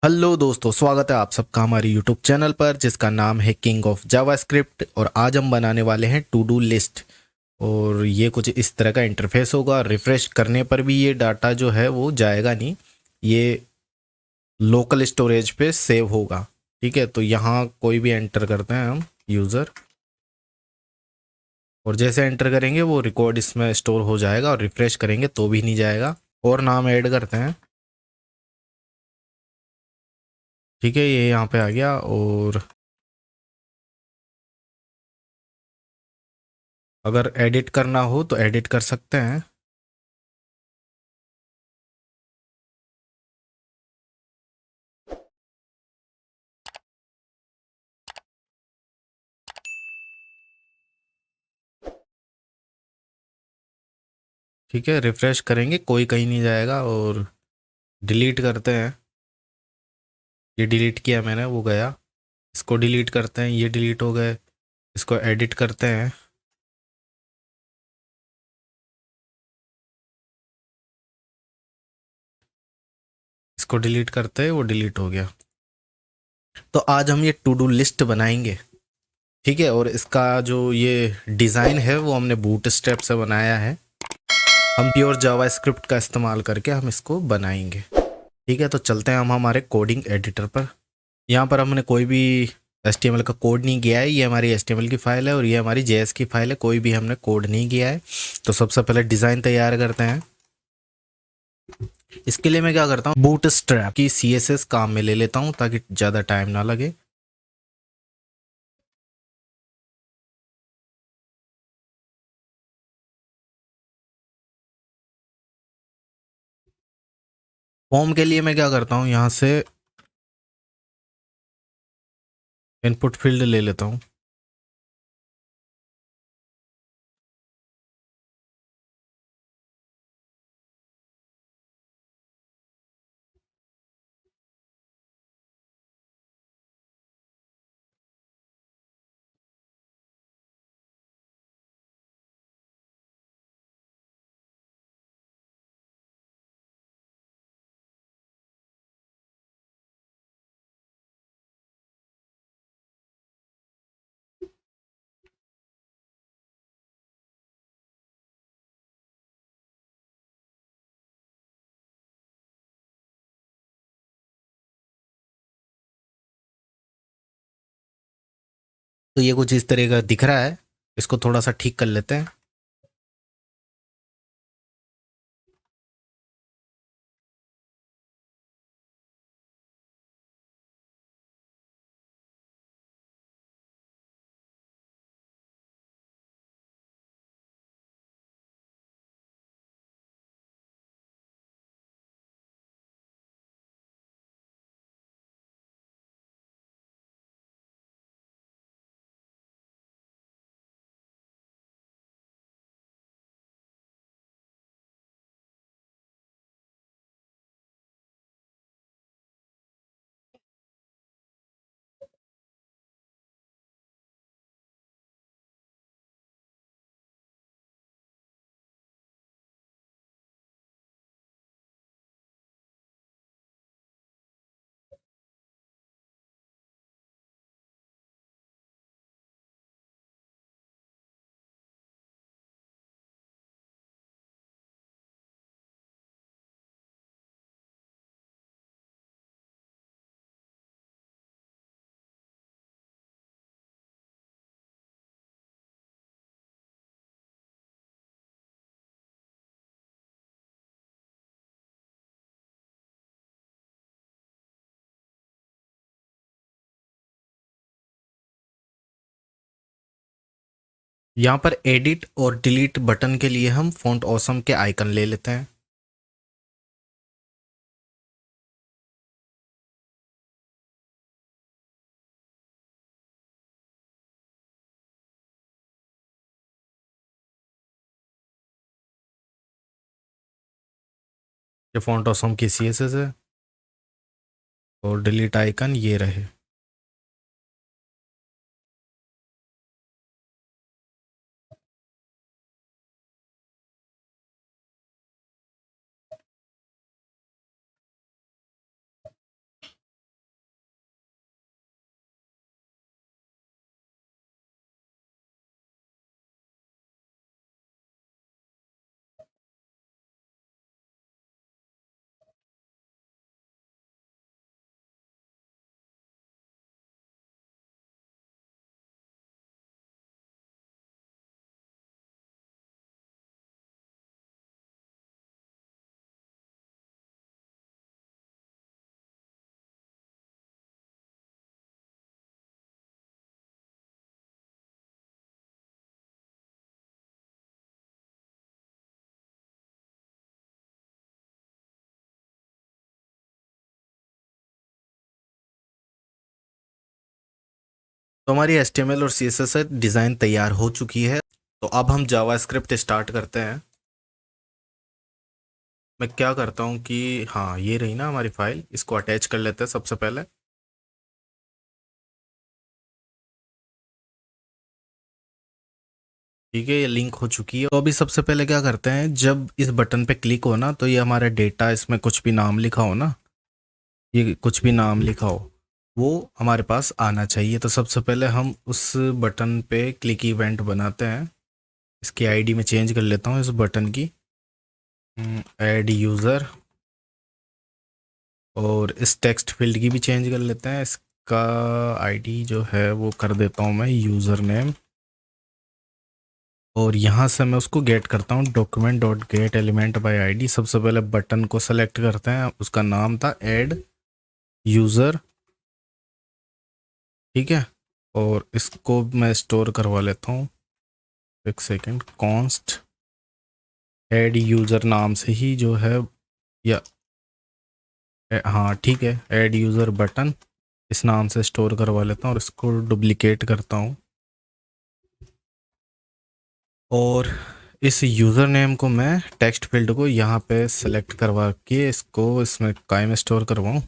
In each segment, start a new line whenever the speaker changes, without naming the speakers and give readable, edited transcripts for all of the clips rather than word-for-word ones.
Hello दोस्तों, स्वागत है आप सबका हमारे यूट्यूब चैनल पर जिसका नाम है किंग ऑफ जावास्क्रिप्ट। और आज हम बनाने वाले हैं टू डू लिस्ट। और ये कुछ इस तरह का इंटरफेस होगा। रिफ्रेश करने पर भी ये डाटा जो है वो जाएगा नहीं, ये लोकल स्टोरेज पे सेव होगा। ठीक है, तो यहाँ कोई भी एंटर करते हैं हम यूज़र, और जैसे एंटर करेंगे वो रिकॉर्ड इसमें स्टोर हो जाएगा, और रिफ्रेश करेंगे तो भी नहीं जाएगा। और नाम ऐड करते हैं। ठीक है, ये यहाँ पे आ गया। और अगर एडिट करना हो तो एडिट कर सकते हैं। ठीक है, रिफ्रेश करेंगे कोई कहीं नहीं जाएगा। और डिलीट करते हैं। ये डिलीट किया मैंने, वो गया। इसको डिलीट करते हैं, ये डिलीट हो गए। इसको एडिट करते हैं। इसको डिलीट करते हैं, वो डिलीट हो गया। तो आज हम ये टू डू लिस्ट बनाएंगे। ठीक है, और इसका जो ये डिज़ाइन है वो हमने बूट स्ट्रैप से बनाया है। हम प्योर जावास्क्रिप्ट का इस्तेमाल करके हम इसको बनाएंगे। ठीक है, तो चलते हैं हम हमारे कोडिंग एडिटर पर। यहाँ पर हमने कोई भी HTML का कोड नहीं किया है। ये हमारी HTML की फ़ाइल है और ये हमारी JS की फ़ाइल है। कोई भी हमने कोड नहीं किया है। तो सबसे पहले डिज़ाइन तैयार करते हैं। इसके लिए मैं क्या करता हूँ, बूट स्ट्रैप की CSS काम में ले लेता हूँ ताकि ज़्यादा टाइम ना लगे। फॉर्म के लिए मैं क्या करता हूँ, यहाँ से इनपुट फील्ड ले लेता हूँ। तो ये कुछ इस तरह का दिख रहा है। इसको थोड़ा सा ठीक कर लेते हैं। यहाँ पर एडिट और डिलीट बटन के लिए हम फॉन्ट ऑसम के आइकन ले लेते हैं। ये फॉन्ट ऑसम की CSS है। और डिलीट आइकन ये रहे। तो हमारी HTML और CSS से डिज़ाइन तैयार हो चुकी है। तो अब हम जावास्क्रिप्ट स्टार्ट करते हैं। मैं क्या करता हूँ कि हाँ, ये रही ना हमारी फाइल, इसको अटैच कर लेते हैं सबसे पहले। ठीक है, ये लिंक हो चुकी है। तो अभी सबसे पहले क्या करते हैं, जब इस बटन पे क्लिक हो ना, तो ये हमारा डेटा, इसमें कुछ भी नाम लिखा हो ना, ये कुछ भी नाम लिखा हो, वो हमारे पास आना चाहिए। तो सबसे पहले हम उस बटन पे क्लिक इवेंट बनाते हैं। इसकी आईडी में चेंज कर लेता हूँ इस बटन की, ऐड यूज़र, और इस टेक्स्ट फील्ड की भी चेंज कर लेते हैं। इसका आईडी जो है वो कर देता हूँ मैं यूज़र नेम, और यहाँ से मैं उसको गेट करता हूँ document dot gate element by ID. सबसे पहले बटन को सेलेक्ट करते हैं, उसका नाम था ऐड यूज़र, ठीक है। और इसको मैं स्टोर करवा लेता हूँ, एक सेकेंड, कॉन्स्ट ऐड यूज़र नाम से ही जो है, या हाँ ठीक है, ऐड यूज़र बटन, इस नाम से स्टोर करवा लेता हूँ और इसको डुप्लिकेट करता हूँ। और इस यूज़र नेम को मैं टेक्स्ट फील्ड को यहाँ पे सेलेक्ट करवा के इसको इसमें काय में स्टोर करवाऊँ,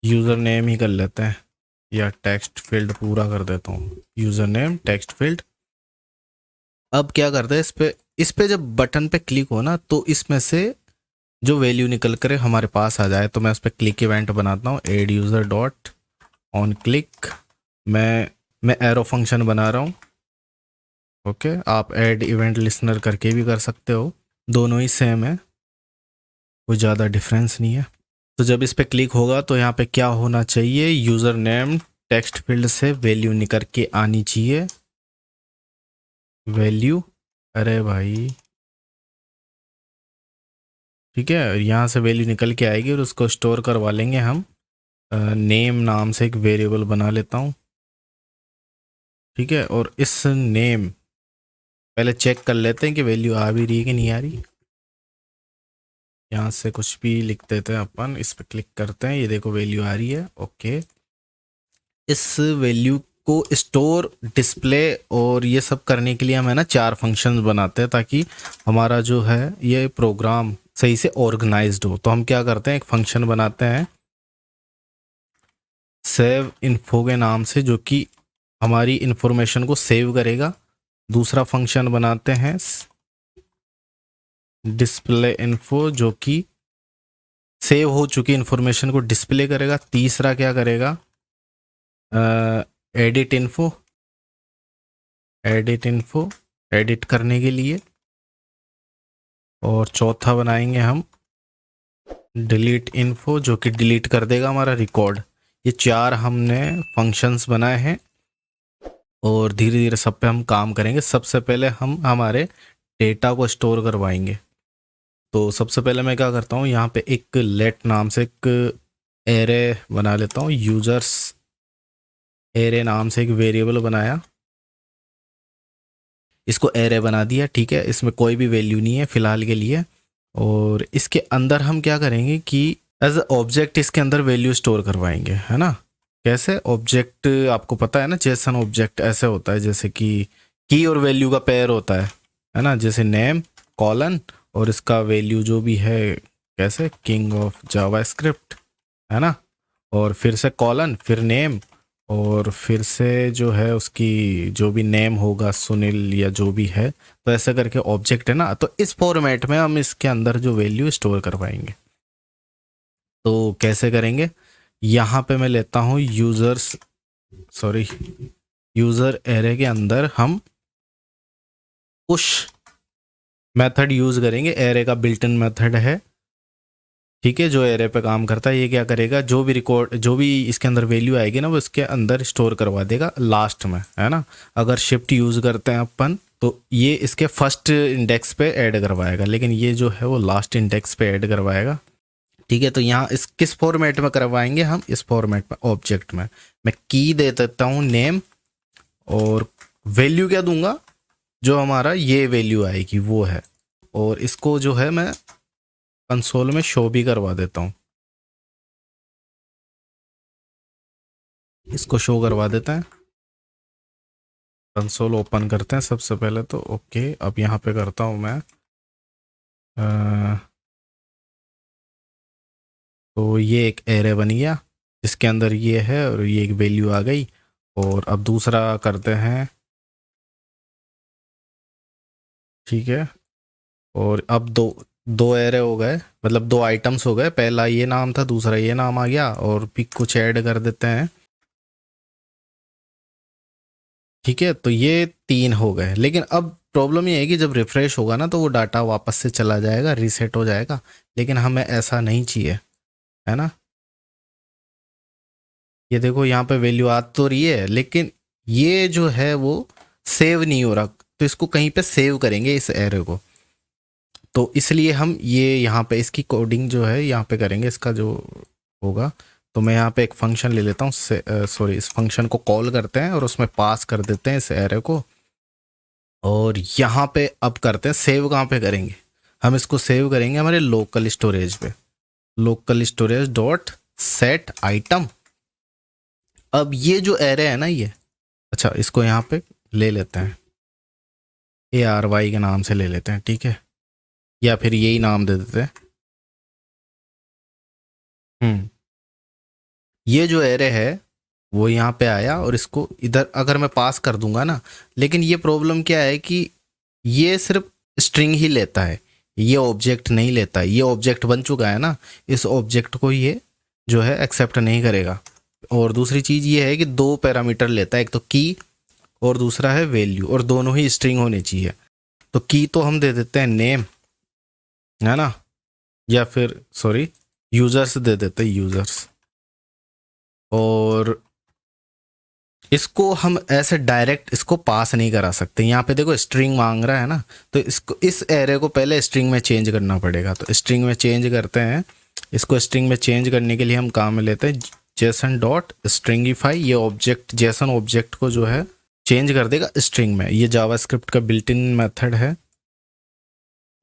यूज़र नेम ही कर लेते हैं, या टेक्स्ट फील्ड पूरा कर देता हूँ, यूज़र नेम टेक्स्ट फील्ड। अब क्या करते हैं, इस पे जब बटन पे क्लिक हो ना, तो इसमें से जो वैल्यू निकल कर हमारे पास आ जाए, तो मैं उस पर क्लिक इवेंट बनाता हूँ, add user dot on click. मैं एरो फंक्शन बना रहा हूँ। ओके, आप ऐड इवेंट लिसनर करके भी कर सकते हो, दोनों ही सेम है, कोई ज़्यादा डिफरेंस नहीं है। तो जब इस पर क्लिक होगा तो यहाँ पे क्या होना चाहिए, यूज़र नेम टेक्स्ट फील्ड से वैल्यू निकल के आनी चाहिए, वैल्यू, अरे भाई ठीक है, यहाँ से वैल्यू निकल के आएगी और उसको स्टोर करवा लेंगे हम। नेम नाम से एक वेरिएबल बना लेता हूँ, ठीक है। और इस नेम पहले चेक कर लेते हैं कि वैल्यू आ भी रही है कि नहीं आ रही। यहाँ से कुछ भी लिख देते हैं अपन, इस पर क्लिक करते हैं, ये देखो वैल्यू आ रही है, ओके। इस वैल्यू को स्टोर, डिस्प्ले और ये सब करने के लिए हम है ना 4 फंक्शंस बनाते हैं, ताकि हमारा जो है ये प्रोग्राम सही से ऑर्गेनाइज्ड हो। तो हम क्या करते हैं, एक फंक्शन बनाते हैं सेव इन्फो के नाम से, जो कि हमारी इंफॉर्मेशन को सेव करेगा। दूसरा फंक्शन बनाते हैं डिस्प्ले इन्फो, जो कि सेव हो चुकी इंफॉर्मेशन को डिस्प्ले करेगा। तीसरा क्या करेगा, एडिट इन्फो, एडिट करने के लिए। और चौथा बनाएंगे हम डिलीट इन्फो, जो कि डिलीट कर देगा हमारा रिकॉर्ड। ये 4 हमने फंक्शंस बनाए हैं और धीरे धीरे सब पे हम काम करेंगे। सबसे पहले हम हमारे डेटा को स्टोर करवाएंगे। तो सबसे पहले मैं क्या करता हूँ, यहाँ पे एक लेट नाम से एक एरे बना लेता हूँ, यूजर्स एरे नाम से एक वेरिएबल बनाया, इसको एरे बना दिया, ठीक है। इसमें कोई भी वैल्यू नहीं है फिलहाल के लिए। और इसके अंदर हम क्या करेंगे कि एज ऑब्जेक्ट इसके अंदर वैल्यू स्टोर करवाएंगे, है ना। कैसे, ऑब्जेक्ट आपको पता है ना, जेसन ऑब्जेक्ट ऐसे होता है जैसे कि की और वैल्यू का पेयर होता है ना, जैसे नेम कॉलन और इसका वैल्यू जो भी है, कैसे किंग ऑफ जावास्क्रिप्ट, है ना। और फिर से कॉलन, फिर नेम, और फिर से जो है उसकी जो भी नेम होगा, सुनील या जो भी है, तो ऐसे करके ऑब्जेक्ट है ना। तो इस फॉर्मेट में हम इसके अंदर जो वैल्यू स्टोर करवाएंगे। तो कैसे करेंगे, यहाँ पे मैं लेता हूँ यूज़र एरे के अंदर हम पुश मेथड यूज़ करेंगे। एरे का बिल्ट इन मेथड है, ठीक है, जो एरे पे काम करता है। ये क्या करेगा, जो भी रिकॉर्ड, जो भी इसके अंदर वैल्यू आएगी ना, वो इसके अंदर स्टोर करवा देगा लास्ट में, है ना। अगर शिफ्ट यूज़ करते हैं अपन, तो ये इसके फर्स्ट इंडेक्स पे ऐड करवाएगा, लेकिन ये जो है वो लास्ट इंडेक्स पे ऐड करवाएगा, ठीक है। तो यहाँ इस किस फॉर्मेट में करवाएंगे हम, इस फॉर्मेट में, ऑब्जेक्ट में। मैं की दे देता हूँ नेम, और वैल्यू क्या दूंगा, जो हमारा ये वैल्यू आएगी वो है। और इसको जो है मैं कंसोल में शो भी करवा देता हूँ, इसको शो करवा देता है। कंसोल ओपन करते हैं सबसे पहले तो। ओके, अब यहाँ पे करता हूँ मैं अ, तो ये एक एरे बन गया, इसके अंदर ये है और ये एक वैल्यू आ गई। और अब दूसरा करते हैं, ठीक है। और अब दो दो एरे हो गए, मतलब दो आइटम्स हो गए। पहला ये नाम था, दूसरा ये नाम आ गया, और भी कुछ ऐड कर देते हैं, ठीक है। तो ये तीन हो गए। लेकिन अब प्रॉब्लम ये है कि जब रिफ्रेश होगा ना तो वो डाटा वापस से चला जाएगा, रीसेट हो जाएगा। लेकिन हमें ऐसा नहीं चाहिए, है ना। ये देखो यहाँ पे वैल्यू आ तो रही है, लेकिन ये जो है वो सेव नहीं हो रहा। तो इसको कहीं पे सेव करेंगे इस एरे को। तो इसलिए हम ये यहाँ पे इसकी कोडिंग जो है यहाँ पे करेंगे, इसका जो होगा। तो मैं यहाँ पे एक फंक्शन ले लेता हूँ, सॉरी, इस फंक्शन को कॉल करते हैं और उसमें पास कर देते हैं इस एरे को। और यहाँ पे अब करते हैं सेव। कहाँ पे करेंगे? हम इसको सेव करेंगे हमारे लोकल स्टोरेज पे, local storage dot set item. अब ये जो एरे है ना ये, अच्छा इसको यहाँ पे ले लेते हैं, ARY के नाम से ले लेते हैं, ठीक है। या फिर यही नाम दे देते हैं। ये जो एरे है वो यहाँ पे आया, और इसको इधर अगर मैं पास कर दूंगा ना, लेकिन ये प्रॉब्लम क्या है कि ये सिर्फ स्ट्रिंग ही लेता है, ये ऑब्जेक्ट नहीं लेता। ये ऑब्जेक्ट बन चुका है ना, इस ऑब्जेक्ट को ये जो है एक्सेप्ट नहीं करेगा। और दूसरी चीज़ ये है कि दो पैरामीटर लेता है, एक तो की और दूसरा है वैल्यू, और दोनों ही स्ट्रिंग होने चाहिए। तो की तो हम दे देते हैं नेम, है ना, या फिर सॉरी यूजर्स दे देते हैं, यूजर्स। और इसको हम ऐसे डायरेक्ट इसको पास नहीं करा सकते। यहाँ पे देखो स्ट्रिंग मांग रहा है ना, तो इसको इस एरे को पहले स्ट्रिंग में चेंज करना पड़ेगा। तो स्ट्रिंग में चेंज करते हैं इसको। स्ट्रिंग में चेंज करने के लिए हम काम में लेते हैं जेसन डॉट स्ट्रिंगिफाई। ये ऑब्जेक्ट जेसन ऑब्जेक्ट को जो है चेंज कर देगा स्ट्रिंग में। ये जावास्क्रिप्ट का बिल्ट इन मेथड है।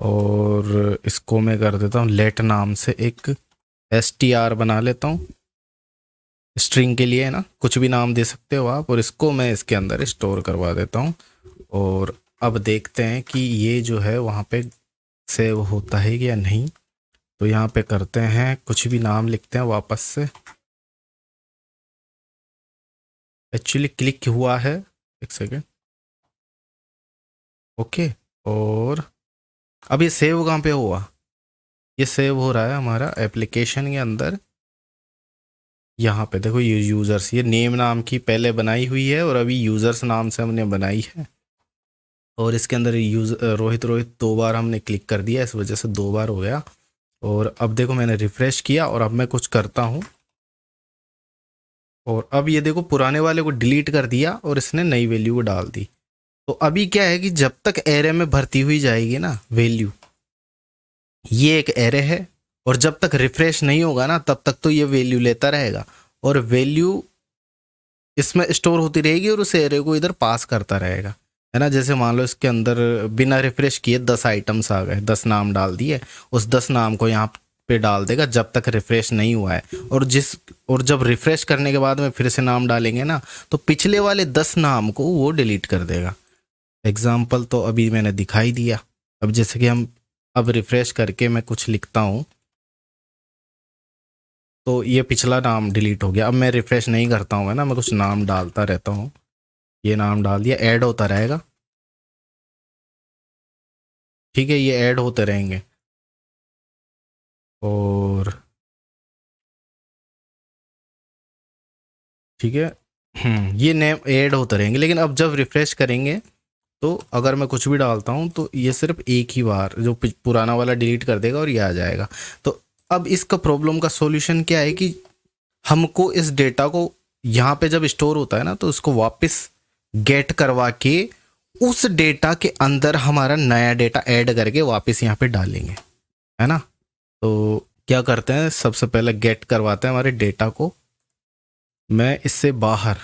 और इसको मैं कर देता हूँ लेट नाम से एक str बना लेता हूँ स्ट्रिंग के लिए, है ना, कुछ भी नाम दे सकते हो आप। और इसको मैं इसके अंदर स्टोर करवा देता हूँ। और अब देखते हैं कि ये जो है वहाँ पे सेव होता है या नहीं। तो यहाँ पे करते हैं, कुछ भी नाम लिखते हैं वापस से। एक्चुअली क्लिक हुआ है, एक सेकेंड। ओके, और अब ये सेव कहाँ पे हुआ? ये सेव हो रहा है हमारा एप्लीकेशन के अंदर। यहाँ पे देखो ये यूज़र्स, ये नेम नाम की पहले बनाई हुई है और अभी यूज़र्स नाम से हमने बनाई है। और इसके अंदर रोहित रोहित दो बार हमने क्लिक कर दिया, इस वजह से दो बार हो गया। और अब देखो मैंने रिफ्रेश किया और अब मैं कुछ करता हूँ, और अब ये देखो पुराने वाले को डिलीट कर दिया और इसने नई वैल्यू को डाल दी। तो अभी क्या है कि जब तक एरे में भर्ती हुई जाएगी ना वैल्यू, ये एक एरे है, और जब तक रिफ्रेश नहीं होगा ना तब तक तो ये वैल्यू लेता रहेगा, और वैल्यू इसमें स्टोर होती रहेगी और उस एरे को इधर पास करता रहेगा, है ना। जैसे मान लो इसके अंदर बिना रिफ्रेश किए 10 आइटम्स आ गए, 10 नाम डाल दिए, उस 10 नाम को यहाँ पे डाल देगा जब तक रिफ्रेश नहीं हुआ है। और जब रिफ्रेश करने के बाद में फिर से नाम डालेंगे ना, तो पिछले वाले 10 नाम को वो डिलीट कर देगा। एग्जाम्पल तो अभी मैंने दिखाई दिया। अब जैसे कि हम अब रिफ्रेश करके मैं कुछ लिखता हूँ तो ये पिछला नाम डिलीट हो गया। अब मैं रिफ्रेश नहीं करता हूँ, है ना, मैं कुछ नाम डालता रहता हूँ। ये नाम डाल दिया, ऐड होता रहेगा, ठीक है, ये ऐड होते रहेंगे। और ठीक है, ये नेम ऐड होते रहेंगे। लेकिन अब जब रिफ्रेश करेंगे तो अगर मैं कुछ भी डालता हूँ तो ये सिर्फ एक ही बार जो पुराना वाला डिलीट कर देगा और ये आ जाएगा। तो अब इसका प्रॉब्लम का सॉल्यूशन क्या है कि हमको इस डेटा को यहाँ पे जब स्टोर होता है ना तो उसको वापस गेट करवा के उस डेटा के अंदर हमारा नया डेटा ऐड करके वापस यहाँ पे डालेंगे, है ना। तो क्या करते हैं, सबसे पहले गेट करवाते हैं हमारे डेटा को। मैं इससे बाहर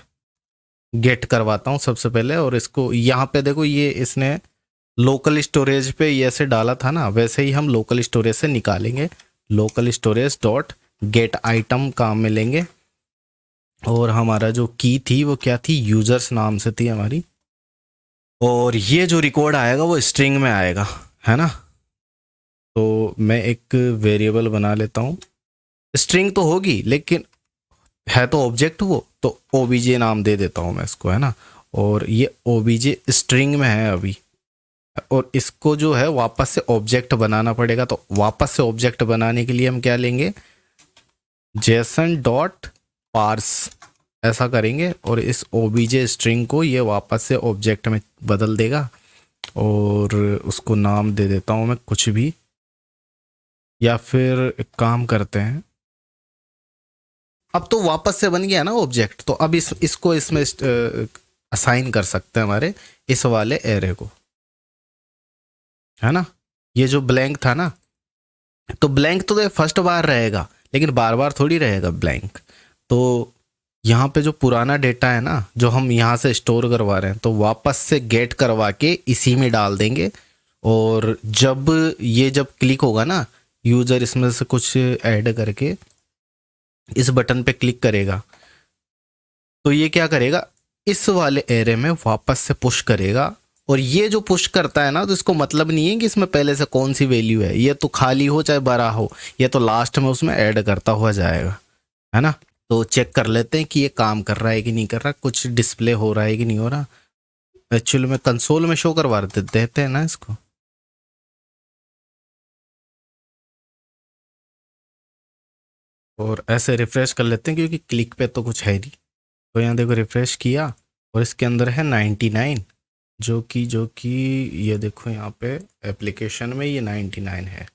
गेट करवाता हूँ सबसे पहले, और इसको यहाँ पे देखो ये इसने लोकल स्टोरेज पे ये ऐसे डाला था ना, वैसे ही हम लोकल स्टोरेज से निकालेंगे। Local storage dot gate item काम में लेंगे। और हमारा जो की थी वो क्या थी, यूजर्स नाम से थी हमारी, और ये जो रिकॉर्ड आएगा वो स्ट्रिंग में आएगा, है ना। तो मैं एक वेरिएबल बना लेता हूँ, स्ट्रिंग तो होगी लेकिन है तो ऑब्जेक्ट वो, तो ओबीजे नाम दे देता हूँ मैं इसको, है ना। और ये ओबीजे स्ट्रिंग में है अभी, और इसको जो है वापस से ऑब्जेक्ट बनाना पड़ेगा। तो वापस से ऑब्जेक्ट बनाने के लिए हम क्या लेंगे, जेसन डॉट पार्स ऐसा करेंगे, और इस ओबीजे स्ट्रिंग को ये वापस से ऑब्जेक्ट में बदल देगा। और उसको नाम दे देता हूँ मैं कुछ भी, या फिर एक काम करते हैं, अब तो वापस से बन गया ना ऑब्जेक्ट, तो अब इसको इसमें असाइन कर सकते हैं हमारे इस वाले एरे को, है ना। ये जो ब्लैंक था ना, तो ब्लैंक तो फर्स्ट बार रहेगा लेकिन बार बार थोड़ी रहेगा ब्लैंक। तो यहाँ पे जो पुराना डेटा है ना, जो हम यहाँ से स्टोर करवा रहे हैं, तो वापस से गेट करवा के इसी में डाल देंगे। और जब क्लिक होगा ना, यूज़र इसमें से कुछ ऐड करके इस बटन पे क्लिक करेगा, तो ये क्या करेगा, इस वाले एरे में वापस से पुश करेगा। और ये जो पुश करता है ना, तो इसको मतलब नहीं है कि इसमें पहले से कौन सी वैल्यू है, ये तो खाली हो चाहे बड़ा हो, ये तो लास्ट में उसमें ऐड करता हुआ जाएगा, है ना। तो चेक कर लेते हैं कि ये काम कर रहा है कि नहीं कर रहा, कुछ डिस्प्ले हो रहा है कि नहीं हो रहा। एक्चुअली में कंसोल में शो करवा देते हैं ना इसको। और ऐसे रिफ्रेश कर लेते हैं, क्योंकि क्लिक पे तो कुछ है नहीं। तो यहाँ देखो रिफ्रेश किया, और इसके अंदर है 99, जो कि ये देखो यहाँ पे एप्लीकेशन में ये 99 है।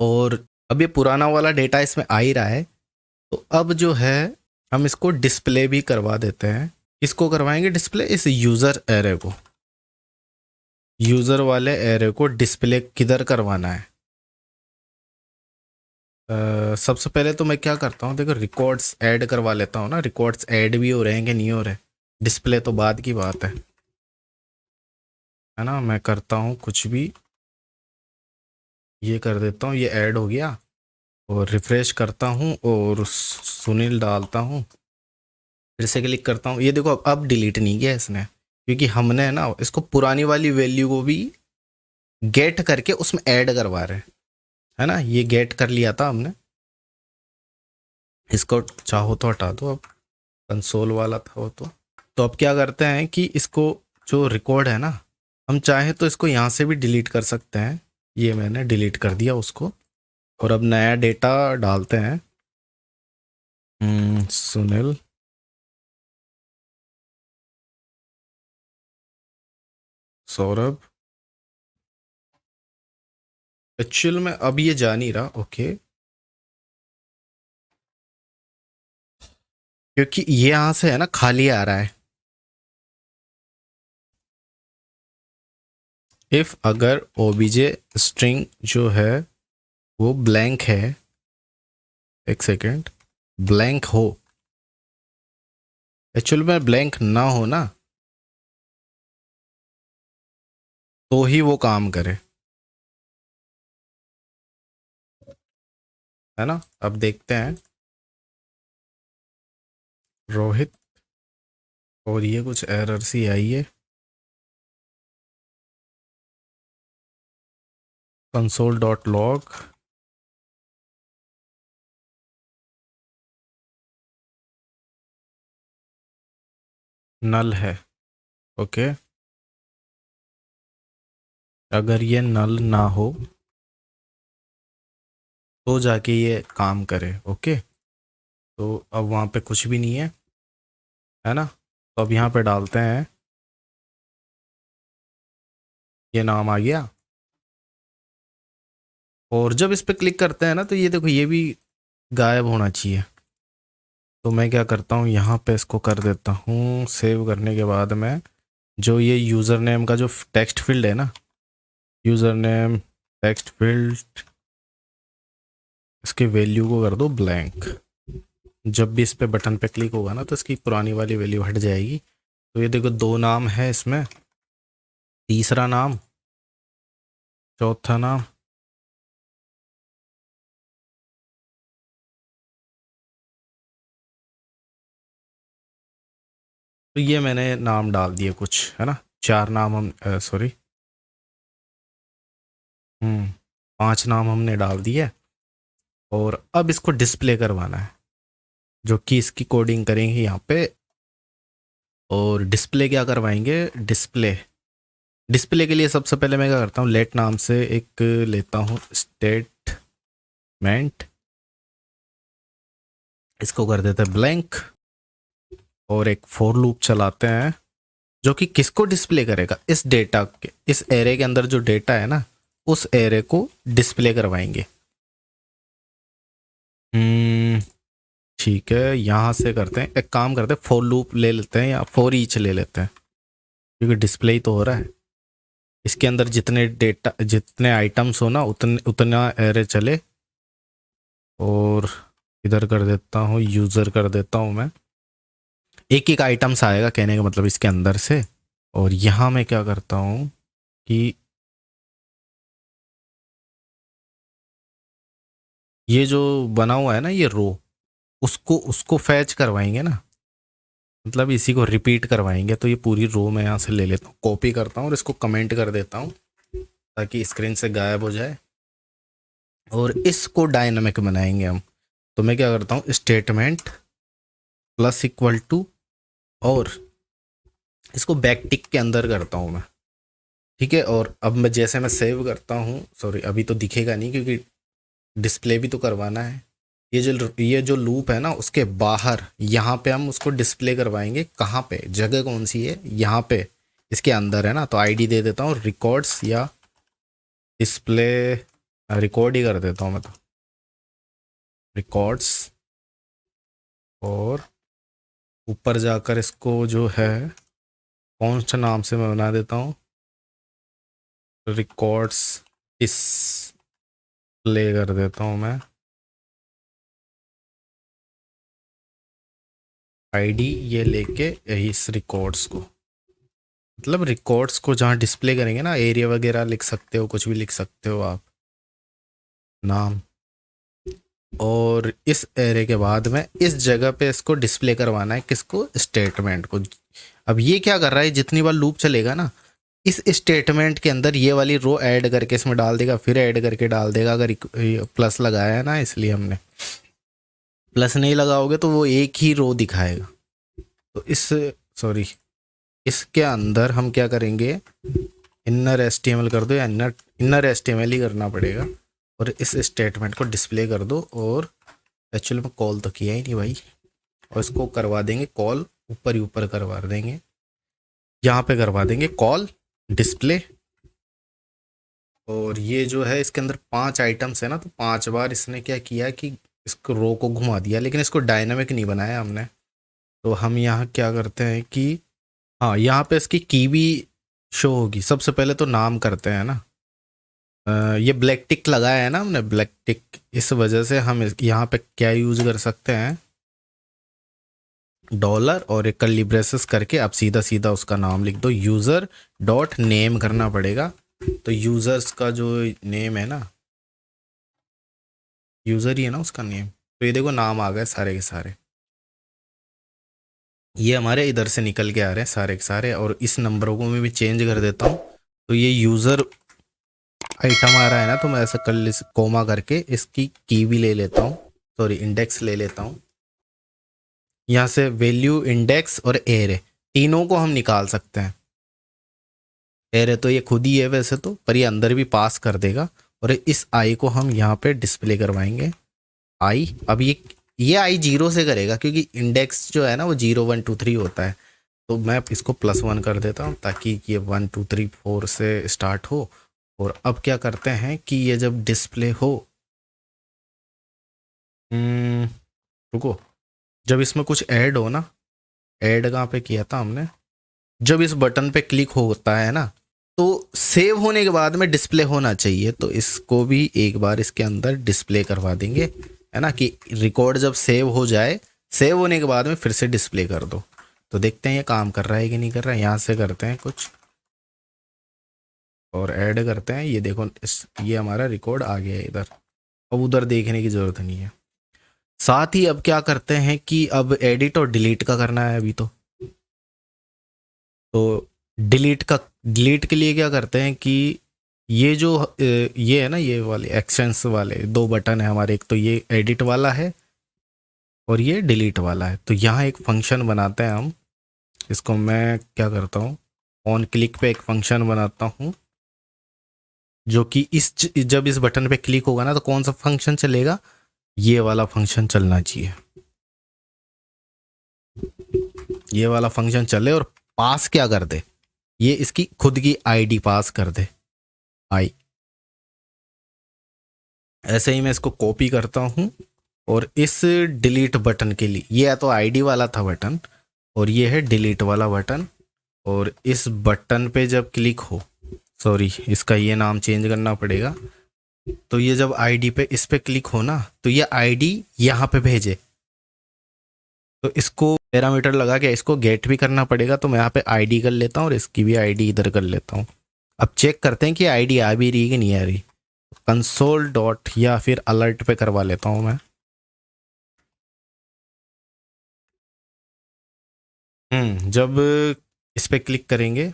और अब ये पुराना वाला डेटा इसमें आ ही रहा है, तो अब जो है हम इसको डिस्प्ले भी करवा देते हैं। इसको करवाएंगे डिस्प्ले, इस यूज़र एरे को, यूज़र वाले एरे को डिस्प्ले किधर करवाना है। सबसे पहले तो मैं क्या करता हूँ, देखो रिकॉर्ड्स ऐड करवा लेता हूँ ना, रिकॉर्ड्स ऐड भी हो रहे हैं कि नहीं हो रहे, डिस्प्ले तो बाद की बात है ना। मैं करता हूँ कुछ भी, ये कर देता हूँ, ये ऐड हो गया। और रिफ्रेश करता हूँ और सुनील डालता हूँ, फिर से क्लिक करता हूँ, ये देखो अब डिलीट नहीं किया इसने, क्योंकि हमने ना इसको पुरानी वाली वैल्यू को भी गेट करके उसमें ऐड करवा रहे हैं, है ना। ये गेट कर लिया था हमने, इसको चाहो तो हटा दो, अब कंसोल वाला था वो तो अब क्या करते हैं कि इसको, जो रिकॉर्ड है ना, हम चाहे तो इसको यहाँ से भी डिलीट कर सकते हैं। ये मैंने डिलीट कर दिया उसको, और अब नया डेटा डालते हैं। सुनील, सौरभ। एक्चुअल में अब ये जा नहीं रहा, ओके, क्योंकि ये यहाँ से है ना खाली आ रहा है। इफ अगर ओबीजे स्ट्रिंग जो है वो ब्लैंक है, एक सेकेंड, ब्लैंक हो, एक्चुअल में ब्लैंक ना हो ना, तो ही वो काम करे, है ना। अब देखते हैं, रोहित, और ये कुछ एरर सी आई है, कंसोल डॉट लॉग, नल है, ओके। अगर ये नल ना हो तो जाके ये काम करे, ओके। तो अब वहाँ पे कुछ भी नहीं है ना। तो अब यहाँ पे डालते हैं, ये नाम आ गया। और जब इस पे क्लिक करते हैं ना, तो ये देखो ये भी गायब होना चाहिए। तो मैं क्या करता हूँ, यहाँ पे इसको कर देता हूँ, सेव करने के बाद में जो ये यूज़र नेम का जो टेक्स्ट फील्ड है ना, यूज़र नेम टेक्स्ट फील्ड, इसके वैल्यू को कर दो ब्लैंक। जब भी इस पे बटन पे क्लिक होगा ना, तो इसकी पुरानी वाली वैल्यू हट जाएगी। तो ये देखो दो नाम है इसमें, तीसरा नाम, चौथा नाम, तो ये मैंने नाम डाल दिए कुछ, है ना, 4 नाम हम सॉरी 5 नाम हमने डाल दिए। और अब इसको डिस्प्ले करवाना है, जो कि इसकी कोडिंग करेंगे यहाँ पे। और डिस्प्ले क्या करवाएंगे, डिस्प्ले डिस्प्ले के लिए सबसे पहले मैं क्या करता हूँ, लेट नाम से एक लेता हूँ स्टेटमेंट, इसको कर देते हैं ब्लैंक। और एक फॉर लूप चलाते हैं, जो कि किसको डिस्प्ले करेगा, इस डेटा के, इस एरे के अंदर जो डेटा है ना, उस एरे को डिस्प्ले करवाएंगे। ठीक है, यहाँ से करते हैं, एक काम करते हैं, फॉर लूप ले लेते हैं या फॉर ईच ले लेते हैं, क्योंकि डिस्प्ले ही तो हो रहा है। इसके अंदर जितने डेटा, जितने आइटम्स हो ना, उतना एरे चले। और इधर कर देता हूँ, यूज़र कर देता हूँ मैं, एक एक आइटम्स आएगा कहने का मतलब इसके अंदर से। और यहाँ मैं क्या करता हूँ कि ये जो बना हुआ है ना ये रो, उसको उसको फैच करवाएंगे ना, मतलब इसी को रिपीट करवाएंगे। तो ये पूरी रो मैं यहाँ से ले लेता हूँ, कॉपी करता हूँ और इसको कमेंट कर देता हूँ ताकि स्क्रीन से गायब हो जाए। और इसको डायनामिक बनाएंगे हम। तो मैं क्या करता हूँ, स्टेटमेंट प्लस इक्वल टू, और इसको बैक टिक के अंदर करता हूँ मैं, ठीक है। और अब मैं जैसे मैं सेव करता हूँ, सॉरी अभी तो दिखेगा नहीं क्योंकि डिस्प्ले भी तो करवाना है। ये जो लूप है ना, उसके बाहर यहाँ पे हम उसको डिस्प्ले करवाएंगे। कहाँ पे, जगह कौन सी है, यहाँ पे इसके अंदर है ना। तो आईडी दे देता हूँ रिकॉर्ड्स या डिस्प्ले, रिकॉर्ड ही कर देता हूँ मैं, तो रिकॉर्ड्स। और ऊपर जाकर इसको जो है कौन सा नाम से मैं बना देता हूँ, रिकॉर्ड्स डिस्प्ले कर देता हूँ मैं। आईडी ये लेके इस रिकॉर्ड्स को, मतलब रिकॉर्ड्स को जहाँ डिस्प्ले करेंगे ना, एरिया वगैरह लिख सकते हो, कुछ भी लिख सकते हो आप, नाम। और इस एरे के बाद में इस जगह पे इसको डिस्प्ले करवाना है, किसको, स्टेटमेंट को। अब ये क्या कर रहा है, जितनी बार लूप चलेगा ना, इस स्टेटमेंट के अंदर ये वाली रो ऐड करके इसमें डाल देगा, फिर ऐड करके डाल देगा। अगर प्लस लगाया है ना, इसलिए हमने, प्लस नहीं लगाओगे तो वो एक ही रो दिखाएगा। तो इस, सॉरी, इसके अंदर हम क्या करेंगे, इनर एचटीएमएल कर दो, या इनर एचटीएमएल ही करना पड़ेगा। और इस स्टेटमेंट को डिस्प्ले कर दो। और एक्चुअली में कॉल तो किया ही नहीं भाई, और इसको करवा देंगे कॉल, ऊपर ही ऊपर करवा देंगे, यहाँ पे करवा देंगे कॉल डिस्प्ले। और ये जो है इसके अंदर 5 आइटम्स है ना, तो 5 बार इसने क्या किया कि इसको रो को घुमा दिया, लेकिन इसको डायनामिक नहीं बनाया हमने। तो हम यहाँ क्या करते हैं कि, हाँ, यहाँ पे इसकी की भी शो होगी। सबसे पहले तो नाम करते हैं ना, ये ब्लैक टिक लगाया है ना हमने, ब्लैक टिक, इस वजह से हम यहाँ पे क्या यूज कर सकते हैं, डॉलर और एक कर्ली ब्रेसेस करके अब सीधा सीधा उसका नाम लिख दो, यूज़र डॉट नेम करना पड़ेगा। तो यूज़र्स का जो नेम है ना, यूज़र ही है ना उसका नेम। तो ये देखो नाम आ गए सारे के सारे, ये हमारे इधर से निकल के आ रहे हैं सारे के सारे। और इस नंबरों को मैं भी चेंज कर देता हूँ। तो ये यूज़र आइटम आ रहा है ना, तो मैं ऐसा कर कोमा करके इसकी की भी ले लेता हूँ, सॉरी इंडेक्स ले लेता हूँ। यहाँ से वैल्यू, इंडेक्स और एरे, तीनों को हम निकाल सकते हैं। एरे तो ये खुद ही है वैसे तो, पर ये अंदर भी पास कर देगा। और इस आई को हम यहाँ पे डिस्प्ले करवाएंगे, आई। अब ये आई 0 से करेगा, क्योंकि इंडेक्स जो है ना वो 0 1 2 3 होता है। तो मैं इसको +1 कर देता हूँ ताकि ये 1 2 3 4 से स्टार्ट हो। और अब क्या करते हैं कि ये जब डिस्प्ले हो, रुको, जब इसमें कुछ ऐड हो ना, ऐड कहाँ पे किया था हमने, जब इस बटन पे क्लिक होता है ना, तो सेव होने के बाद में डिस्प्ले होना चाहिए। तो इसको भी एक बार इसके अंदर डिस्प्ले करवा देंगे, है ना, कि रिकॉर्ड जब सेव हो जाए, सेव होने के बाद में फिर से डिस्प्ले कर दो। तो देखते हैं ये काम कर रहा है कि नहीं कर रहा है। यहाँ से करते हैं कुछ और ऐड करते हैं, ये देखो ये हमारा रिकॉर्ड आ गया है इधर। अब उधर देखने की ज़रूरत नहीं है। साथ ही अब क्या करते हैं कि अब एडिट और डिलीट का करना है अभी तो। तो डिलीट के लिए क्या करते हैं कि ये जो ये है ना, ये वाले एक्शंस वाले दो बटन है हमारे, एक तो ये एडिट वाला है और ये डिलीट वाला है। तो यहाँ एक फंक्शन बनाते हैं हम। इसको मैं क्या करता हूँ, ऑन क्लिक पे एक फंक्शन बनाता हूँ जो कि जब इस बटन पे क्लिक होगा ना तो कौन सा फंक्शन चलेगा, ये वाला फंक्शन चलना चाहिए। ये वाला फंक्शन चले और पास क्या कर दे, ये इसकी खुद की आईडी पास कर दे, आई। ऐसे ही मैं इसको कॉपी करता हूँ और इस डिलीट बटन के लिए, ये या तो आईडी वाला था बटन और ये है डिलीट वाला बटन, और इस बटन पे जब क्लिक हो, सॉरी इसका ये नाम चेंज करना पड़ेगा। तो ये जब आईडी पे इस पे क्लिक हो ना तो ये आईडी यहाँ पे भेजे। तो इसको पैरामीटर लगा के इसको गेट भी करना पड़ेगा। तो मैं यहाँ पे आईडी कर लेता हूँ और इसकी भी आईडी इधर कर लेता हूँ। अब चेक करते हैं कि आईडी आ भी रही कि नहीं आ रही। कंसोल डॉट या फिर अलर्ट पे करवा लेता हूँ मैं। जब इस पे क्लिक करेंगे,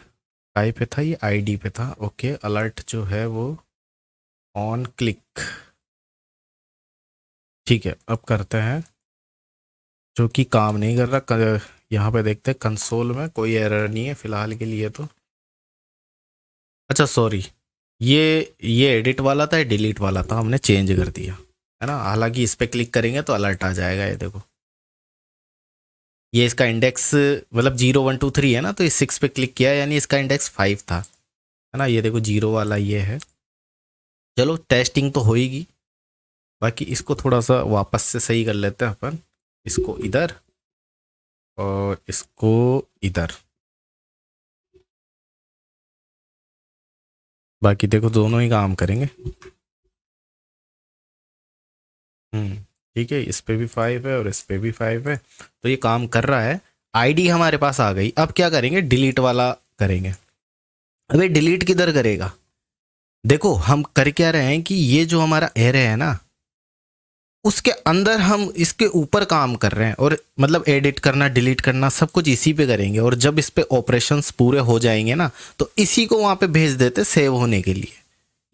आई पे था ये, आईडी पे था, ओके। अलर्ट जो है वो ऑन क्लिक, ठीक है। अब करते हैं, जो कि काम नहीं कर रहा। यहाँ पे देखते हैं कंसोल में कोई एरर नहीं है फिलहाल के लिए तो। अच्छा सॉरी, ये एडिट वाला था, डिलीट वाला था, हमने चेंज कर दिया है ना। हालांकि इस पे क्लिक करेंगे तो अलर्ट आ जाएगा। ये देखो, ये इसका इंडेक्स मतलब 0 1 2 3 है ना, तो इस 6 पे क्लिक किया यानी इसका इंडेक्स 5 था, है ना। ये देखो 0 वाला ये है। चलो टेस्टिंग तो होएगी, बाकी इसको थोड़ा सा वापस से सही कर लेते हैं अपन। इसको इधर और इसको इधर। बाकी देखो दोनों ही काम करेंगे। ठीक है, इस पे भी 5 है और इस पे भी 5 है, तो ये काम कर रहा है। आईडी हमारे पास आ गई। अब क्या करेंगे, डिलीट वाला करेंगे। अबे डिलीट किधर करेगा, देखो हम कर क्या रहे हैं कि ये जो हमारा एरे है ना, उसके अंदर हम इसके ऊपर काम कर रहे हैं, और मतलब एडिट करना डिलीट करना सब कुछ इसी पे करेंगे। और जब इस पे ऑपरेशंस पूरे हो जाएंगे ना तो इसी को वहाँ पे भेज देते सेव होने के लिए,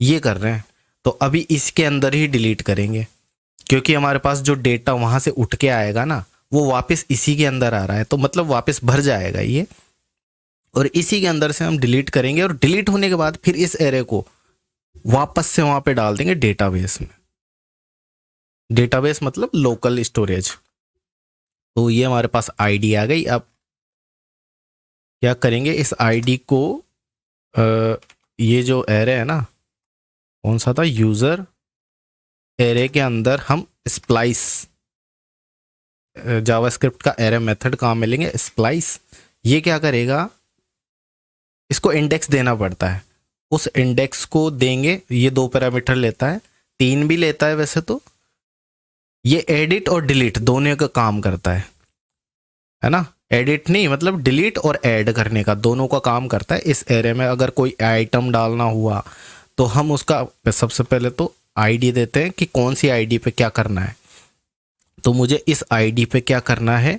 ये कर रहे हैं। तो अभी इसके अंदर ही डिलीट करेंगे, क्योंकि हमारे पास जो डेटा वहाँ से उठ के आएगा ना वो वापस इसी के अंदर आ रहा है, तो मतलब वापस भर जाएगा ये। और इसी के अंदर से हम डिलीट करेंगे, और डिलीट होने के बाद फिर इस एरे को वापस से वहाँ पे डाल देंगे डेटाबेस में। डेटाबेस मतलब लोकल स्टोरेज। तो ये हमारे पास आईडी आ गई। अब क्या करेंगे, इस आईडी को ये जो एरे है ना, कौन सा था, यूजर एरे के अंदर हम स्प्लाइस, जावास्क्रिप्ट का एरे मेथड काम में लेंगे, स्प्लाइस। ये क्या करेगा, इसको इंडेक्स देना पड़ता है, उस इंडेक्स को देंगे। ये 2 पैरामीटर लेता है, 3 भी लेता है वैसे तो। ये एडिट और डिलीट दोनों का काम करता है ना। एडिट नहीं मतलब डिलीट और ऐड करने का, दोनों का काम करता है। इस एरे में अगर कोई आइटम डालना हुआ तो हम उसका सबसे पहले तो आईडी देते हैं कि कौन सी आईडी पे क्या करना है। तो मुझे इस आईडी पे क्या करना है।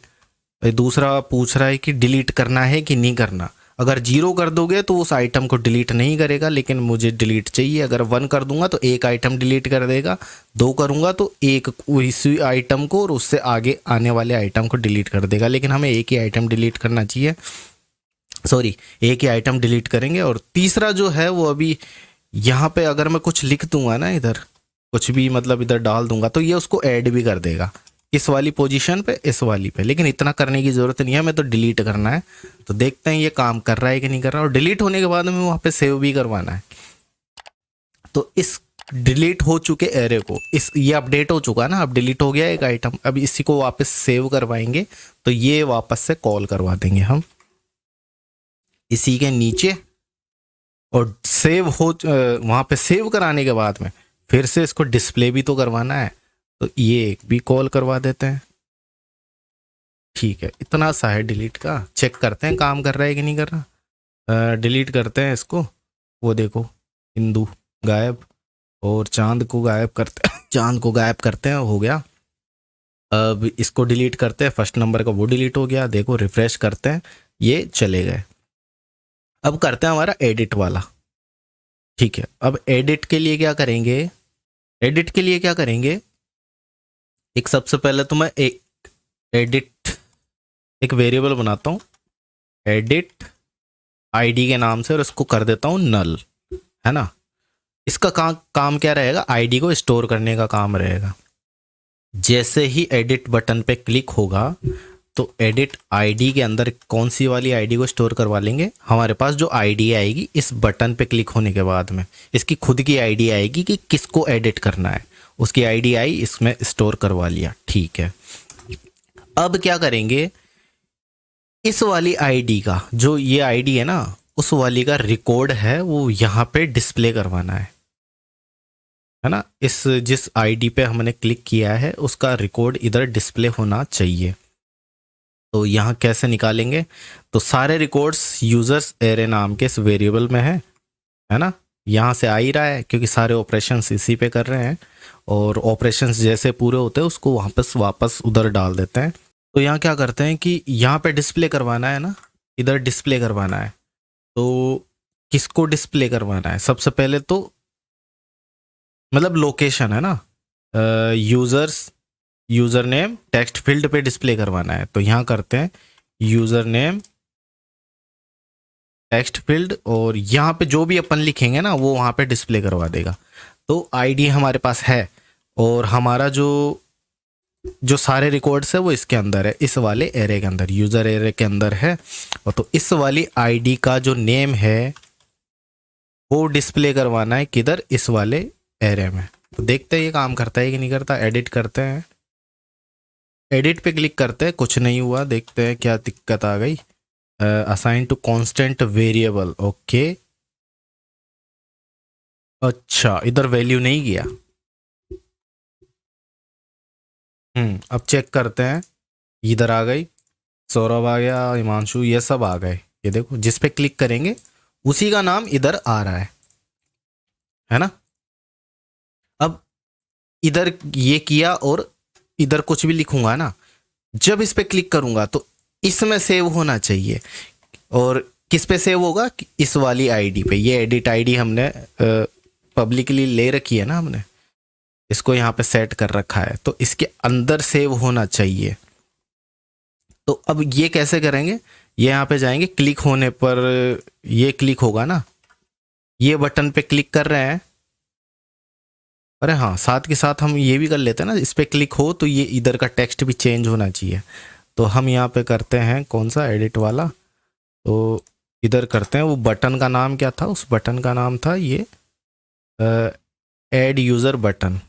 दूसरा पूछ रहा है कि डिलीट करना है कि नहीं करना। अगर 0 कर दोगे तो उस आइटम को डिलीट नहीं करेगा, लेकिन मुझे डिलीट चाहिए। अगर 1 कर दूंगा तो एक आइटम डिलीट कर देगा, 2 करूंगा तो एक उसी आइटम को और उससे आगे आने वाले आइटम को डिलीट कर देगा। लेकिन हमें एक ही आइटम डिलीट करना चाहिए, सॉरी एक ही आइटम डिलीट करेंगे। और तीसरा जो है वो अभी यहाँ पे अगर मैं कुछ लिख दूंगा ना, इधर कुछ भी मतलब इधर डाल दूंगा तो ये उसको ऐड भी कर देगा इस वाली पोजीशन पे, इस वाली पे। लेकिन इतना करने की जरूरत नहीं है, हमें तो डिलीट करना है। तो देखते हैं ये काम कर रहा है कि नहीं कर रहा। और डिलीट होने के बाद हमें वहाँ पे सेव भी करवाना है। तो इस डिलीट हो चुके एरे को, इस ये अपडेट हो चुका ना, अब डिलीट हो गया एक आइटम। अब इसी को वापस सेव करवाएंगे, तो ये वापस से कॉल करवा देंगे हम इसी के नीचे। और सेव हो वहाँ पे सेव कराने के बाद में फिर से इसको डिस्प्ले भी तो करवाना है, तो ये एक भी कॉल करवा देते हैं। ठीक है, इतना सा है डिलीट का। चेक करते हैं काम कर रहा है कि नहीं कर रहा। डिलीट करते हैं इसको। वो देखो हिंदू गायब, और चांद को गायब करते हैं, चांद को गायब करते हैं, हो गया। अब इसको डिलीट करते हैं, फर्स्ट नंबर का वो डिलीट हो गया। देखो रिफ्रेश करते हैं, ये चले गए। अब करते हैं हमारा एडिट वाला। ठीक है, अब एडिट के लिए क्या करेंगे, एडिट के लिए क्या करेंगे, एक सबसे पहले तो मैं एक एडिट एक वेरिएबल बनाता हूँ एडिट आईडी के नाम से, और इसको कर देता हूँ नल, है ना। इसका काम क्या रहेगा, आईडी को स्टोर करने का काम रहेगा। जैसे ही एडिट बटन पे क्लिक होगा तो एडिट आईडी के अंदर कौन सी वाली आईडी को स्टोर करवा लेंगे, हमारे पास जो आईडी आएगी इस बटन पे क्लिक होने के बाद में, इसकी खुद की आईडी आएगी कि किसको एडिट करना है, उसकी आईडी आई, इसमें स्टोर करवा लिया। ठीक है, अब क्या करेंगे, इस वाली आईडी का जो ये आईडी है ना, उस वाली का रिकॉर्ड है वो यहाँ पे डिस्प्ले करवाना है ना। इस जिस आईडी पे हमने क्लिक किया है उसका रिकॉर्ड इधर डिस्प्ले होना चाहिए। तो यहाँ कैसे निकालेंगे, तो सारे रिकॉर्ड्स यूजर्स एरे नाम के इस वेरिएबल में है ना। यहाँ से आ ही रहा है क्योंकि सारे ऑपरेशंस इसी पे कर रहे हैं, और ऑपरेशंस जैसे पूरे होते हैं उसको वापस उधर डाल देते हैं। तो यहाँ क्या करते हैं कि यहाँ पे डिस्प्ले करवाना है ना, इधर डिस्प्ले करवाना है। तो किसको डिस्प्ले करवाना है, सबसे पहले तो मतलब लोकेशन है ना, यूज़र नेम टेक्स्ट फील्ड पे डिस्प्ले करवाना है। तो यहाँ करते हैं यूज़र नेम टेक्स्ट फील्ड, और यहाँ पे जो भी अपन लिखेंगे ना वो वहाँ पे डिस्प्ले करवा देगा। तो आईडी हमारे पास है, और हमारा जो सारे रिकॉर्ड्स है वो इसके अंदर है, इस वाले एरे के अंदर, यूज़र एरे के अंदर है। और तो इस वाली आईडी का जो नेम है वो डिस्प्ले करवाना है किधर, इस वाले एरे में। तो देखते हैं ये काम करता है कि नहीं करता। एडिट करते हैं, एडिट पे क्लिक करते हैं, कुछ नहीं हुआ, देखते हैं क्या दिक्कत आ गई। Assign to constant variable, okay, अच्छा इधर वैल्यू नहीं गया। अब चेक करते हैं, इधर आ गई, सौरभ आ गया, हिमांशु, ये सब आ गए। ये देखो जिस पे क्लिक करेंगे उसी का नाम इधर आ रहा है ना। अब इधर ये किया, और इधर कुछ भी लिखूंगा ना, जब इस पे क्लिक करूंगा तो इसमें सेव होना चाहिए। और किस पे सेव होगा, इस वाली आईडी पे। ये एडिट आईडी हमने पब्लिकली ले रखी है ना, हमने इसको यहाँ पे सेट कर रखा है, तो इसके अंदर सेव होना चाहिए। तो अब ये कैसे करेंगे, ये यहाँ पे जाएंगे, क्लिक होने पर ये क्लिक होगा ना, ये बटन पे क्लिक कर रहे हैं। अरे हाँ, साथ के साथ हम ये भी कर लेते हैं ना, इस पे क्लिक हो तो ये इधर का टेक्स्ट भी चेंज होना चाहिए। तो हम यहाँ पे करते हैं कौन सा, एडिट वाला। तो इधर करते हैं, वो बटन का नाम क्या था, उस बटन का नाम था ये add user button,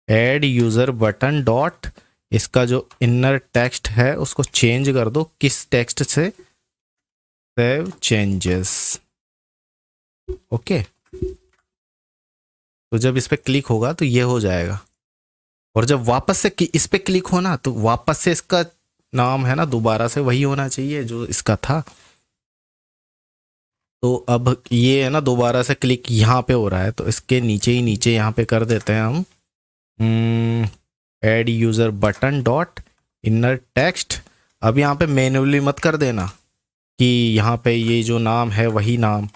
add user button dot, इसका जो इनर टेक्स्ट है उसको चेंज कर दो, किस टेक्स्ट से, सेव चेंजेस, ओके। तो जब इस पे क्लिक होगा तो ये हो जाएगा, और जब वापस से इस पे क्लिक होना तो वापस से इसका नाम है ना दोबारा से वही होना चाहिए जो इसका था। तो अब ये है ना दोबारा से क्लिक यहाँ पे हो रहा है, तो इसके नीचे ही नीचे यहाँ पे कर देते हैं हम add user button dot inner text. अब यहाँ पे मैन्युअली मत कर देना कि यहाँ पे ये जो नाम है वही नाम,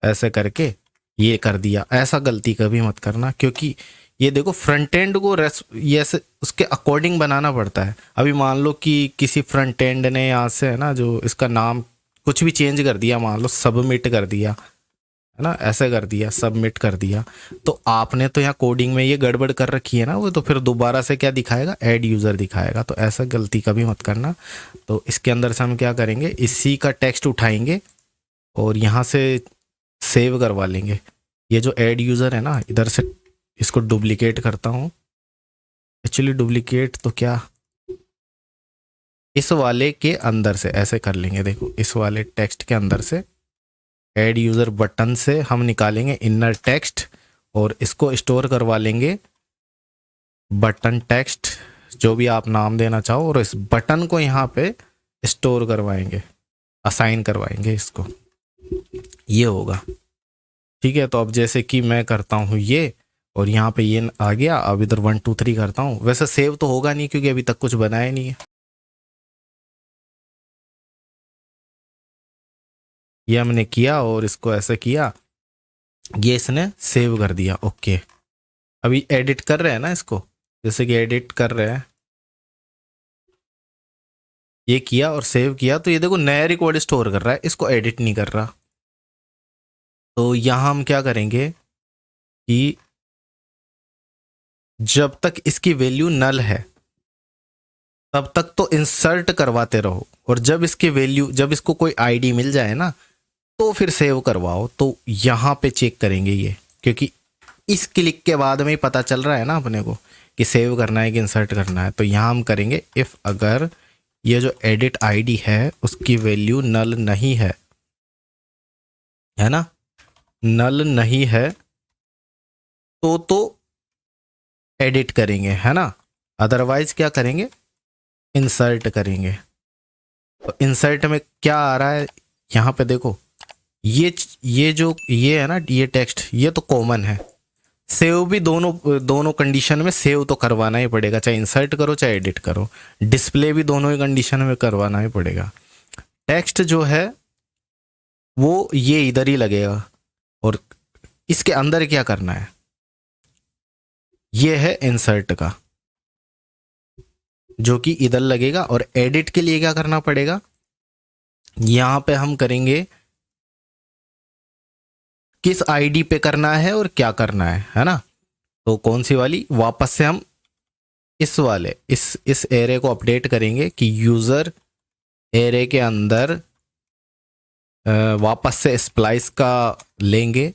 ऐसे करके ये कर दिया, ऐसा गलती कभी मत करना, क्योंकि ये देखो फ्रंट एंड को ये उसके अकॉर्डिंग बनाना पड़ता है। अभी मान लो कि किसी फ्रंट एंड ने यहाँ से है ना जो इसका नाम कुछ भी चेंज कर दिया, मान लो सबमिट कर दिया है ना, ऐसे कर दिया, सबमिट कर दिया, तो आपने तो यहाँ कोडिंग में ये गड़बड़ कर रखी है ना, वो तो फिर दोबारा से क्या दिखाएगा, ऐड यूज़र दिखाएगा। तो ऐसा गलती कभी मत करना। तो इसके अंदर से हम क्या करेंगे, इसी का टेक्स्ट उठाएंगे और यहाँ से सेव करवा लेंगे। ये जो ऐड यूज़र है ना, इधर से इसको डुप्लीकेट करता हूँ, एक्चुअली डुप्लीकेट तो क्या, इस वाले के अंदर से ऐसे कर लेंगे। देखो इस वाले टेक्स्ट के अंदर से ऐड यूज़र बटन से हम निकालेंगे इनर टेक्स्ट और इसको स्टोर करवा लेंगे बटन टेक्स्ट, जो भी आप नाम देना चाहो, और इस बटन को यहाँ पे स्टोर करवाएंगे, असाइन करवाएंगे इसको, ये होगा। ठीक है, तो अब जैसे कि मैं करता हूँ ये, और यहाँ पे ये आ गया, अब इधर 1 2 3 करता हूँ। वैसे सेव तो होगा नहीं क्योंकि अभी तक कुछ बनाया नहीं है। ये हमने किया और इसको ऐसे किया, ये इसने सेव कर दिया। ओके, अभी एडिट कर रहे हैं ना इसको, जैसे कि एडिट कर रहे हैं, ये किया और सेव किया, तो ये देखो नया रिकॉर्ड स्टोर कर रहा है, इसको एडिट नहीं कर रहा। तो यहाँ हम क्या करेंगे कि जब तक इसकी वैल्यू नल है तब तक तो इंसर्ट करवाते रहो, और जब इसकी वैल्यू, जब इसको कोई आईडी मिल जाए ना तो फिर सेव करवाओ। तो यहाँ पे चेक करेंगे ये, क्योंकि इस क्लिक के बाद में ही पता चल रहा है ना अपने को कि सेव करना है कि इंसर्ट करना है। तो यहाँ हम करेंगे इफ़ अगर ये जो एडिट आईडी है उसकी वैल्यू नल नहीं है ना, नल नहीं है तो एडिट करेंगे, है ना, अदरवाइज क्या करेंगे, इंसर्ट करेंगे। तो इंसर्ट में क्या आ रहा है यहाँ पे देखो, ये जो ये है ना, ये टेक्स्ट ये तो कॉमन है। सेव भी दोनों कंडीशन में सेव तो करवाना ही पड़ेगा, चाहे इंसर्ट करो चाहे एडिट करो। डिस्प्ले भी दोनों ही कंडीशन में करवाना ही पड़ेगा। टेक्स्ट जो है वो ये इधर ही लगेगा, और इसके अंदर क्या करना है, ये है इंसर्ट का, जो कि इधर लगेगा। और एडिट के लिए क्या करना पड़ेगा, यहां पे हम करेंगे किस आईडी पे करना है और क्या करना है ना। तो कौन सी वाली, वापस से हम इस वाले इस एरे को अपडेट करेंगे कि यूजर एरे के अंदर वापस से स्प्लाइस का लेंगे।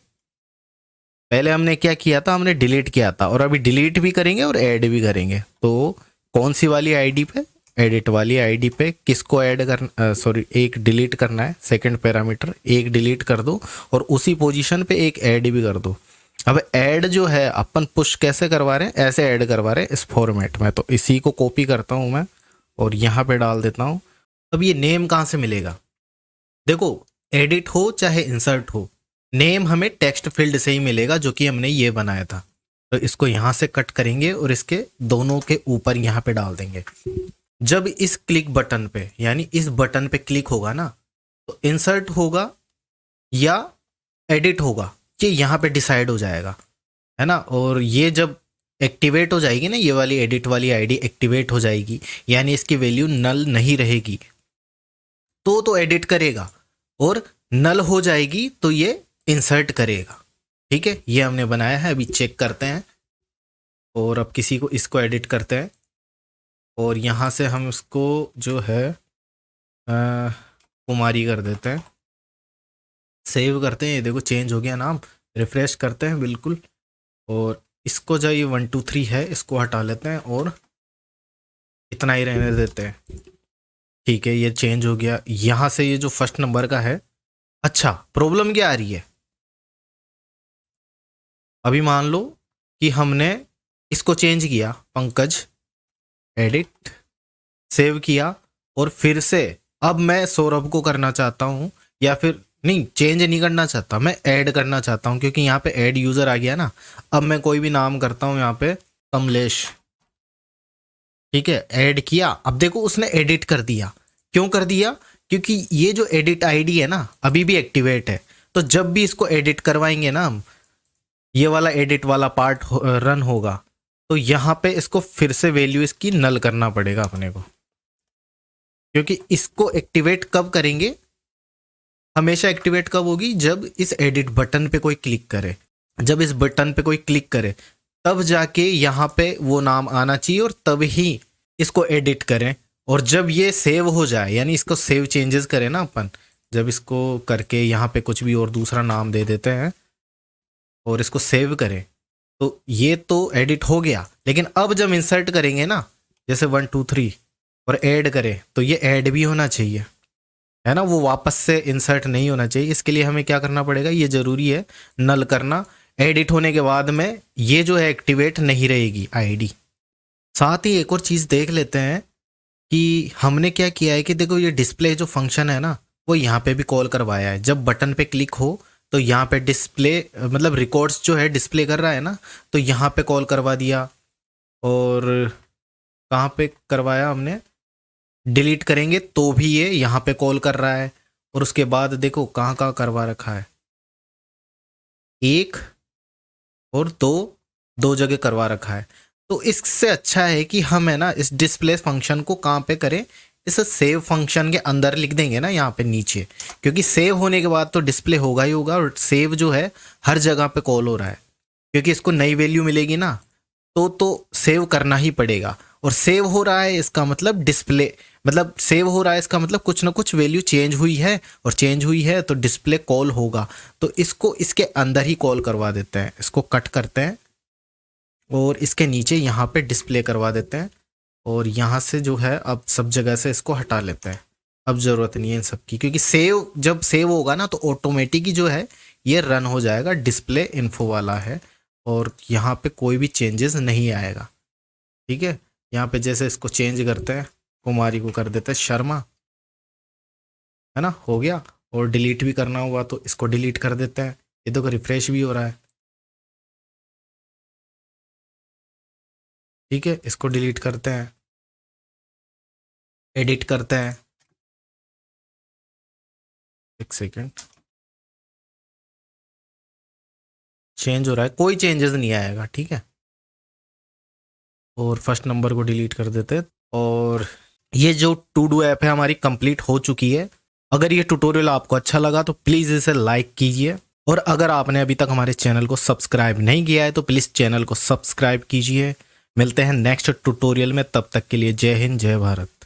पहले हमने क्या किया था, हमने डिलीट किया था, और अभी डिलीट भी करेंगे और ऐड भी करेंगे। तो कौन सी वाली आईडी पे, एडिट वाली आईडी पे किसको ऐड करना, सॉरी एक डिलीट करना है, सेकंड पैरामीटर एक डिलीट कर दो, और उसी पोजीशन पे एक ऐड भी कर दो। अब ऐड जो है अपन पुश कैसे करवा रहे हैं, ऐसे ऐड करवा रहे हैं इस फॉर्मेट में। तो इसी को कॉपी करता हूँ मैं और यहाँ पे डाल देता हूँ। अब ये नेम कहाँ से मिलेगा, देखो एडिट हो चाहे इंसर्ट हो, नेम हमें टेक्स्ट फील्ड से ही मिलेगा, जो कि हमने ये बनाया था। तो इसको यहाँ से कट करेंगे और इसके दोनों के ऊपर यहाँ पे डाल देंगे। जब इस क्लिक बटन पे, यानी इस बटन पे क्लिक होगा ना, तो इंसर्ट होगा या एडिट होगा, ये यहाँ पे डिसाइड हो जाएगा, है ना। और ये जब एक्टिवेट हो जाएगी ना, ये वाली एडिट वाली आईडी एक्टिवेट हो जाएगी, यानी इसकी वैल्यू नल नहीं रहेगी, तो एडिट करेगा, और नल हो जाएगी तो ये इंसर्ट करेगा। ठीक है, ये हमने बनाया है। अभी चेक करते हैं, और अब किसी को इसको एडिट करते हैं, और यहाँ से हम इसको जो है कुमारी कर देते हैं, सेव करते हैं। ये देखो चेंज हो गया नाम, रिफ्रेश करते हैं बिल्कुल, और इसको जो ये 1 2 3 है इसको हटा लेते हैं और इतना ही रहने देते हैं। ठीक है, ये चेंज हो गया। यहाँ से ये जो फर्स्ट नंबर का है, अच्छा प्रॉब्लम क्या आ रही है, अभी मान लो कि हमने इसको चेंज किया, पंकज एडिट, सेव किया, और फिर से अब मैं सौरभ को करना चाहता हूँ, या फिर नहीं, चेंज नहीं करना चाहता, मैं ऐड करना चाहता हूँ, क्योंकि यहाँ पे ऐड यूज़र आ गया ना। अब मैं कोई भी नाम करता हूँ यहाँ पे कमलेश, ठीक है, ऐड किया। अब देखो उसने एडिट कर दिया, क्यों कर दिया, क्योंकि ये जो एडिट आईडी है ना अभी भी एक्टिवेट है। तो जब भी इसको एडिट करवाएंगे ना हम, ये वाला एडिट वाला पार्ट रन होगा, तो यहाँ पे इसको फिर से वैल्यू इसकी नल करना पड़ेगा अपने को, क्योंकि इसको एक्टिवेट कब करेंगे, हमेशा एक्टिवेट कब होगी, जब इस एडिट बटन पे कोई क्लिक करे। जब इस बटन पे कोई क्लिक करे तब जाके यहाँ पे वो नाम आना चाहिए, और तब ही इसको एडिट करें। और जब ये सेव हो जाए, यानी इसको सेव चेंजेस करें ना अपन, जब इसको करके यहाँ पे कुछ भी और दूसरा नाम दे देते हैं और इसको सेव करें, तो ये तो एडिट हो गया। लेकिन अब जब इंसर्ट करेंगे ना, जैसे 1 2 3 और ऐड करें, तो ये ऐड भी होना चाहिए, है ना, वो वापस से इंसर्ट नहीं होना चाहिए। इसके लिए हमें क्या करना पड़ेगा, ये ज़रूरी है नल करना। एडिट होने के बाद में ये जो है एक्टिवेट नहीं रहेगी आईडी। साथ ही एक और चीज़ देख लेते हैं कि हमने क्या किया है, कि देखो ये डिस्प्ले जो फंक्शन है ना, वो यहाँ पे भी कॉल करवाया है। जब बटन पे क्लिक हो तो यहाँ पे डिस्प्ले, मतलब रिकॉर्ड्स जो है डिस्प्ले कर रहा है ना, तो यहाँ पे कॉल करवा दिया। और कहाँ पे करवाया हमने, डिलीट करेंगे तो भी ये यहाँ पे कॉल कर रहा है, और उसके बाद देखो कहाँ कहाँ करवा रखा है, 1 और 2 जगह करवा रखा है। तो इससे अच्छा है कि हम है ना इस डिस्प्ले फंक्शन को कहाँ पे करें, इस सेव फंक्शन के अंदर लिख देंगे ना यहाँ पे नीचे, क्योंकि सेव होने के बाद तो डिस्प्ले होगा ही होगा, और सेव जो है हर जगह पे कॉल हो रहा है, क्योंकि इसको नई वैल्यू मिलेगी ना, तो सेव करना ही पड़ेगा। और सेव हो रहा है इसका मतलब डिस्प्ले, मतलब सेव हो रहा है इसका मतलब कुछ ना कुछ वैल्यू चेंज हुई है, और चेंज हुई है तो डिस्प्ले कॉल होगा। तो इसको इसके अंदर ही कॉल करवा देते हैं, इसको कट करते हैं और इसके नीचे यहाँ पे डिस्प्ले करवा देते हैं, और यहाँ से जो है अब सब जगह से इसको हटा लेते हैं। अब ज़रूरत नहीं है इन सब की, क्योंकि सेव जब सेव होगा ना तो ऑटोमेटिक ही जो है ये रन हो जाएगा, डिस्प्ले इन्फो वाला है, और यहाँ पे कोई भी चेंजेस नहीं आएगा। ठीक है, यहाँ पे जैसे इसको चेंज करते हैं, कुमारी को कर देते हैं शर्मा, है ना, हो गया। और डिलीट भी करना हुआ तो इसको डिलीट कर देते हैं। ये तो रिफ्रेश भी हो रहा है। ठीक है, इसको डिलीट करते हैं, एडिट करते हैं, एक सेकेंड, चेंज हो रहा है, कोई चेंजेस नहीं आएगा। ठीक है, और फर्स्ट नंबर को डिलीट कर देते हैं। और ये जो टू डू ऐप है हमारी कंप्लीट हो चुकी है। अगर ये ट्यूटोरियल आपको अच्छा लगा तो प्लीज़ इसे लाइक कीजिए, और अगर आपने अभी तक हमारे चैनल को सब्सक्राइब नहीं किया है तो प्लीज़ चैनल को सब्सक्राइब कीजिए। मिलते हैं नेक्स्ट ट्यूटोरियल में, तब तक के लिए जय हिंद, जय भारत।